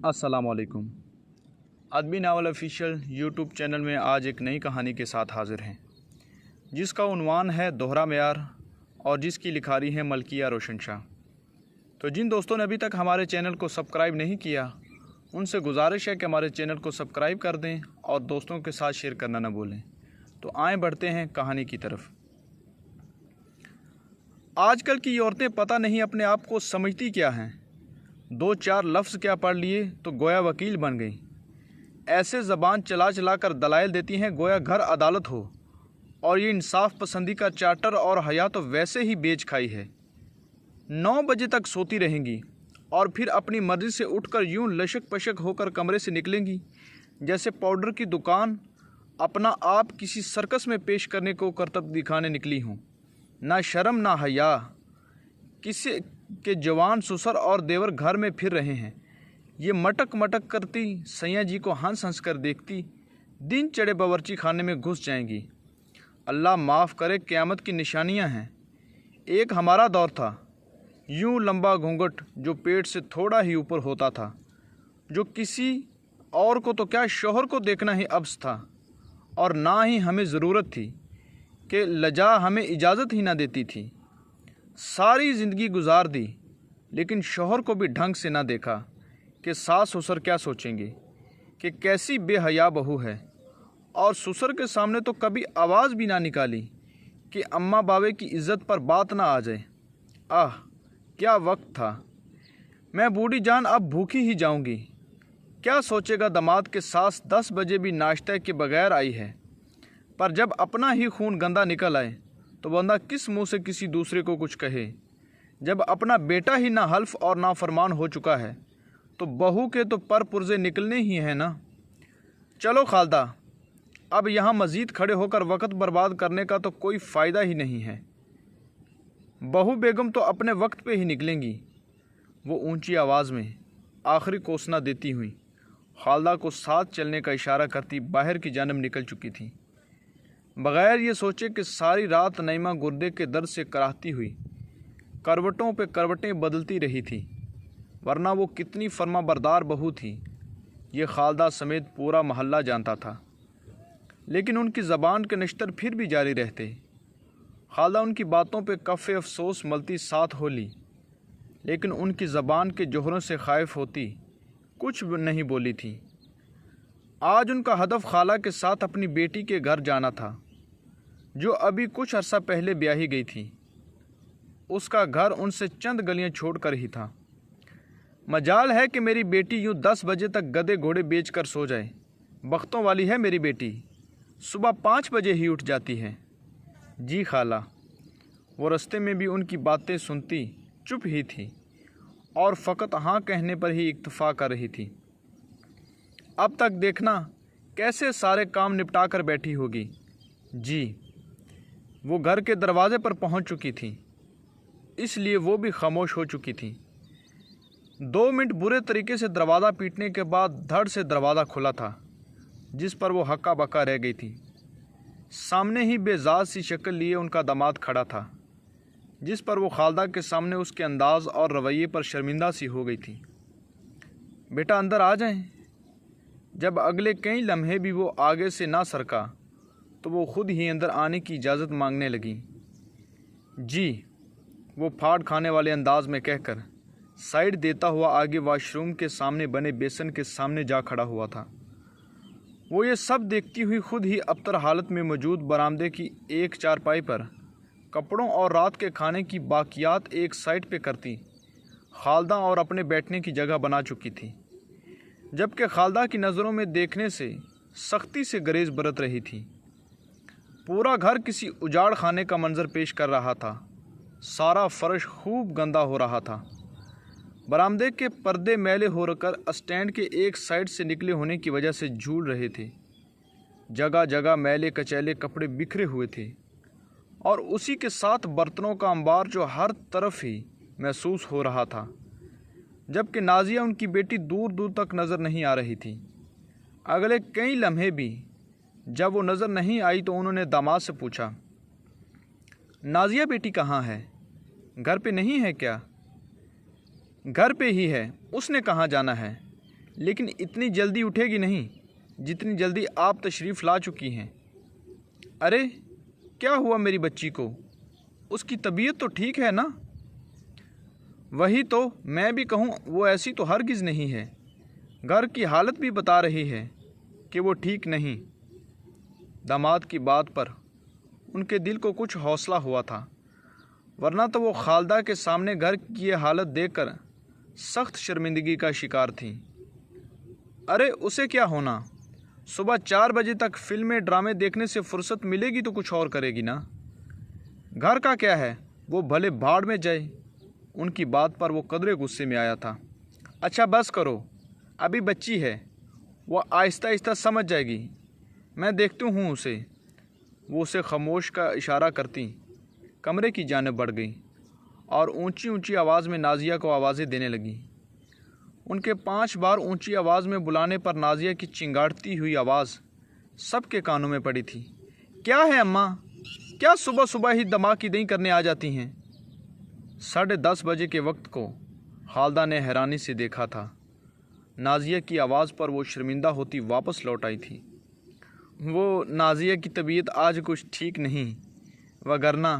अस्सलाम वालेकुम। अदबी नावल ऑफिशियल यूट्यूब चैनल में आज एक नई कहानी के साथ हाज़िर हैं, जिसका उन्वान है दोहरा मेयार और जिसकी लिखारी है मलकिया रोशन शाह। तो जिन दोस्तों ने अभी तक हमारे चैनल को सब्सक्राइब नहीं किया, उनसे गुजारिश है कि हमारे चैनल को सब्सक्राइब कर दें और दोस्तों के साथ शेयर करना न भूलें। तो आएँ बढ़ते हैं कहानी की तरफ। आजकल की औरतें पता नहीं अपने आप को समझती क्या हैं। दो चार लफ्ज़ क्या पढ़ लिए तो गोया वकील बन गई। ऐसे ज़बान चला चला कर दलाइल देती हैं गोया घर अदालत हो। और ये इंसाफ पसंदी का चार्टर और हया तो वैसे ही बेच खाई है। 9 बजे तक सोती रहेंगी और फिर अपनी मर्ज़ी से उठकर यूं लशक पशक होकर कमरे से निकलेंगी जैसे पाउडर की दुकान अपना आप किसी सर्कस में पेश करने को करतब दिखाने निकली हों। ना शर्म ना हया। किसी के जवान ससुर और देवर घर में फिर रहे हैं। ये मटक मटक करती सैया जी को हंस हंस कर देखती दिन चढ़े बावर्ची खाने में घुस जाएंगी। अल्लाह माफ़ करे, क़यामत की निशानियां हैं। एक हमारा दौर था, यूं लंबा घूंघट जो पेट से थोड़ा ही ऊपर होता था, जो किसी और को तो क्या शोहर को देखना ही अब्स था। और ना ही हमें ज़रूरत थी कि लजा हमें इजाज़त ही ना देती थी। सारी ज़िंदगी गुजार दी लेकिन शोहर को भी ढंग से ना देखा कि सास ससुर क्या सोचेंगे कि कैसी बेहया बहू है। और ससुर के सामने तो कभी आवाज़ भी ना निकाली कि अम्मा बाबे की इज़्ज़त पर बात ना आ जाए। आह क्या वक्त था। मैं बूढ़ी जान अब भूखी ही जाऊंगी। क्या सोचेगा दामाद के सास 10 बजे भी नाश्ते के बगैर आई है। पर जब अपना ही खून गंदा निकल आए तो बंदा किस मुंह से किसी दूसरे को कुछ कहे। जब अपना बेटा ही ना हल्फ और ना फरमान हो चुका है तो बहू के तो पर पुर्जे निकलने ही हैं ना। चलो खालदा, अब यहाँ मज़ीद खड़े होकर वक्त बर्बाद करने का तो कोई फ़ायदा ही नहीं है। बहू बेगम तो अपने वक्त पे ही निकलेंगी। वो ऊंची आवाज़ में आखिरी कोसना देती हुई खालदा को साथ चलने का इशारा करती बाहर की जानब निकल चुकी थी, बग़ैर ये सोचे कि सारी रात नईमा गुर्दे के दर्द से कराहती हुई करवटों पे करवटें बदलती रही थी। वरना वो कितनी फर्मा बरदार बहू थी ये खालदा समेत पूरा महल्ला जानता था। लेकिन उनकी ज़बान के नश्तर फिर भी जारी रहते। खालदा उनकी बातों पे कफ़े अफसोस मलती साथ हो ली, लेकिन उनकी ज़बान के जोहरों से खाइफ होती कुछ नहीं बोली थी। आज उनका हदफ खाला के साथ अपनी बेटी के घर जाना था, जो अभी कुछ अरसा पहले ब्याही गई थी। उसका घर उनसे चंद गलियां छोड़ कर ही था। मजाल है कि मेरी बेटी यूं 10 बजे तक गधे घोड़े बेच कर सो जाए। बख्तों वाली है मेरी बेटी, सुबह 5 बजे ही उठ जाती है। जी खाला। वो रास्ते में भी उनकी बातें सुनती चुप ही थी और फ़कत हाँ कहने पर ही इक्तफ़ा कर रही थी। अब तक देखना कैसे सारे काम निपटा कर बैठी होगी। जी। वो घर के दरवाज़े पर पहुंच चुकी थी, इसलिए वो भी खामोश हो चुकी थी। 2 मिनट बुरे तरीके से दरवाज़ा पीटने के बाद धड़ से दरवाज़ा खुला था, जिस पर वो हक्का बक्का रह गई थी। सामने ही बेजाज सी शक्ल लिए उनका दामाद खड़ा था, जिस पर वो खालदा के सामने उसके अंदाज़ और रवैये पर शर्मिंदा सी हो गई थी। बेटा अंदर आ जाएं। जब अगले कई लम्हे भी वो आगे से ना सरका तो वो खुद ही अंदर आने की इजाज़त मांगने लगी। जी। वो फाड़ खाने वाले अंदाज में कहकर साइड देता हुआ आगे वॉशरूम के सामने बने बेसन के सामने जा खड़ा हुआ था। वो ये सब देखती हुई खुद ही अबतर हालत में मौजूद बरामदे की एक चारपाई पर कपड़ों और रात के खाने की बाकियात एक साइड पे करती खालदा और अपने बैठने की जगह बना चुकी थी, जबकि खालदा की नज़रों में देखने से सख्ती से गरेज बरत रही थी। पूरा घर किसी उजाड़ खाने का मंजर पेश कर रहा था। सारा फर्श खूब गंदा हो रहा था। बरामदे के पर्दे मैले होकर स्टैंड के एक साइड से निकले होने की वजह से झूल रहे थे। जगह जगह मैले कचैले कपड़े बिखरे हुए थे और उसी के साथ बर्तनों का अंबार जो हर तरफ ही महसूस हो रहा था, जबकि नाजिया उनकी बेटी दूर दूर तक नज़र नहीं आ रही थी। अगले कई लम्हे भी जब वो नज़र नहीं आई तो उन्होंने दामाद से पूछा, नाजिया बेटी कहाँ है? घर पे नहीं है क्या? घर पे ही है, उसने कहाँ जाना है? لیکن اتنی جلدی اٹھے گی نہیں جتنی جلدی آپ تشریف لا چکی ہیں۔ ارے کیا ہوا میری بچی کو؟ اس کی طبیعت تو ٹھیک ہے نا؟ وہی تو میں بھی کہوں، وہ ایسی تو ہرگز نہیں ہے۔ گھر کی حالت بھی بتا رہی ہے کہ وہ ٹھیک نہیں۔ داماد کی بات پر ان کے دل کو کچھ حوصلہ ہوا تھا، ورنہ تو وہ خالدہ کے سامنے گھر کی یہ حالت دیکھ کر سخت شرمندگی کا شکار تھیں۔ ارے اسے کیا ہونا؟ صبح 4 بجے تک فلمیں ڈرامے دیکھنے سے فرصت ملے گی تو کچھ اور کرے گی نا۔ گھر کا کیا ہے، وہ بھلے بھاڑ میں جائے۔ ان کی بات پر وہ قدرے غصے میں آیا تھا۔ اچھا بس کرو، ابھی بچی ہے، وہ آہستہ آہستہ سمجھ جائے گی، میں دیکھتی ہوں اسے۔ وہ اسے خاموش کا اشارہ کرتی کمرے کی جانب بڑھ گئی اور اونچی اونچی آواز میں نازیہ کو آوازیں دینے لگی۔ ان کے 5 بار اونچی آواز میں بلانے پر نازیہ کی چنگاڑتی ہوئی آواز سب کے کانوں میں پڑی تھی۔ کیا ہے اماں؟ کیا صبح صبح ہی دماغ کی دہیں کرنے آ جاتی ہیں؟ 10:30 بجے کے وقت کو خالدہ نے حیرانی سے دیکھا تھا۔ نازیہ کی آواز پر وہ شرمندہ ہوتی واپس لوٹ آئی تھی۔ وہ نازیہ کی طبیعت آج کچھ ٹھیک نہیں، وگرنہ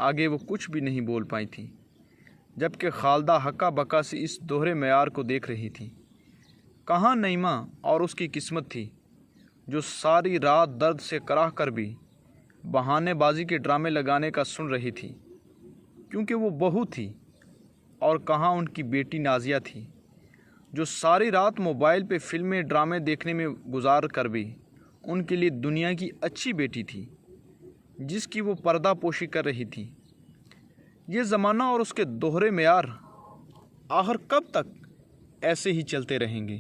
آگے وہ کچھ بھی نہیں بول پائی تھی، جبکہ خالدہ ہکا بکا سے اس دوہرے معیار کو دیکھ رہی تھی۔ کہاں نعیمہ اور اس کی قسمت تھی جو ساری رات درد سے کراہ کر بھی بہانے بازی کے ڈرامے لگانے کا سن رہی تھی، کیونکہ وہ بہو تھی۔ اور کہاں ان کی بیٹی نازیہ تھی جو ساری رات موبائل پہ فلمیں ڈرامے دیکھنے میں گزار کر بھی ان کے لیے دنیا کی اچھی بیٹی تھی، جس کی وہ پردہ پوشی کر رہی تھی۔ یہ زمانہ اور اس کے دوہرے معیار آخر کب تک ایسے ہی چلتے رہیں گے؟